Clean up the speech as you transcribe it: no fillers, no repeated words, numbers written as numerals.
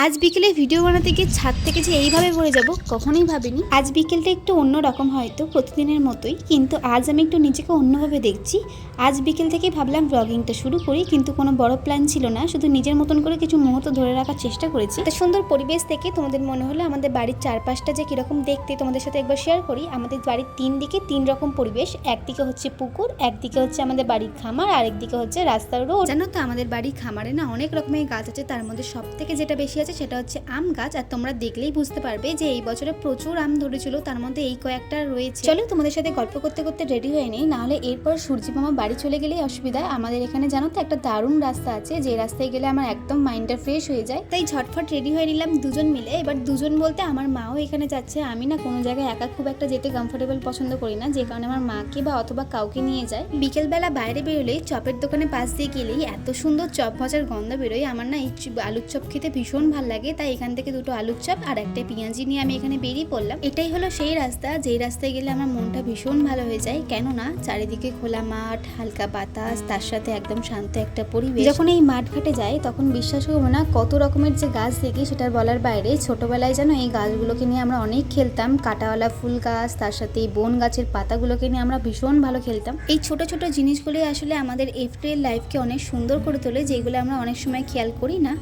আজ বিকেলে ভিডিও বানাতে গিয়ে ছাদ থেকে যে এইভাবে পড়ে যাব কখনোই ভাবিনি। আজ বিকেলটা একটু অন্যরকম, হয়তো প্রতিদিনের মতোই, কিন্তু আজ আমি একটু নিজেকে অন্যভাবে দেখছি। আজ বিকেল থেকেই ভাবলাম ব্লগিংটা শুরু করি, কিন্তু কোনো বড় প্ল্যান ছিল না, শুধু নিজের মতন করে কিছু মুহূর্ত ধরে রাখার চেষ্টা করেছি। একটা সুন্দর পরিবেশ থেকে তোমাদের মনে হলো আমাদের বাড়ির চারপাশটা যে কিরকম দেখতে তোমাদের সাথে একবার শেয়ার করি। আমাদের বাড়ির তিন দিকে তিন রকম পরিবেশ, একদিকে হচ্ছে পুকুর, একদিকে হচ্ছে আমাদের বাড়ির খামার, আর একদিকে হচ্ছে রাস্তার রোড। জানো তো আমাদের বাড়ির খামারে না অনেক রকমের গাছ আছে, তার মধ্যে সব থেকে যেটা বেশি আছে সেটা হচ্ছে আম গাছ। আর তোমরা দেখলেই বুঝতে পারবে যে এই বছরে প্রচুর আম ধরেছিল, তার মধ্যে এই কয়েকটা রয়েছে। চলো তোমাদের সাথে গল্প করতে করতে রেডি হয়ে নেই, নাহলে এরপর সূর্যি মামা বাড়ি চলে গেলেই অসুবিধা। আমাদের এখানে জানো তো একটা দারুণ রাস্তা আছে, যে রাস্তায় গেলে আমার একদম মাইন্ডটা ফ্রেশ হয়ে যায়। তাই ঝটফট রেডি হয়ে নিলাম দুজন মিলে। এবার দুজন বলতে আমার মাও এখানে যাচ্ছে। আমি না কোনো জায়গায় একা খুব একটা যেতে কমফোর্টেবল পছন্দ করি না, যে কারণে আমার মাকে বা অথবা কাউকে নিয়ে যায়। বিকেলবেলা বাইরে বেরোলেই চপের দোকানে পাশ দিয়ে গেলেই এত সুন্দর চপ ভাজার গন্ধ বেরোয়। আমার না এই আলুর চপ খেতে ভীষণ ভালো লাগে, তাই এখান থেকে দুটো আলুর চপ আর একটা পেঁয়াজি নিয়ে আমি এখানে বেরিয়ে পড়লাম। এটাই হলো সেই রাস্তা, যেই রাস্তায় গেলে আমার মনটা ভীষণ ভালো হয়ে যায়। কেননা চারিদিকে খোলা মাঠ, হালকা বাতাস, তার সাথে একদম শান্ত একটা পরিবেশ। যখন এই মাঠ ঘাটে যাই তখন বিশ্বাস করবো না কত রকমের যে গাছ দেখি সেটার বলার বাইরে। ছোটবেলায় যেন এই গাছগুলোকে নিয়ে আমরা অনেক খেলতাম, কাঁটাওয়ালা ফুল গাছ, তার সাথে এই বন গাছের পাতাগুলোকে নিয়ে আমরা ভীষণ ভালো খেলতাম। এই ছোট ছোট জিনিসগুলোই আসলে আমাদের এভরিডে লাইফকে অনেক সুন্দর করে তোলে, যেগুলো আমরা অনেক সময় খেয়াল করি না।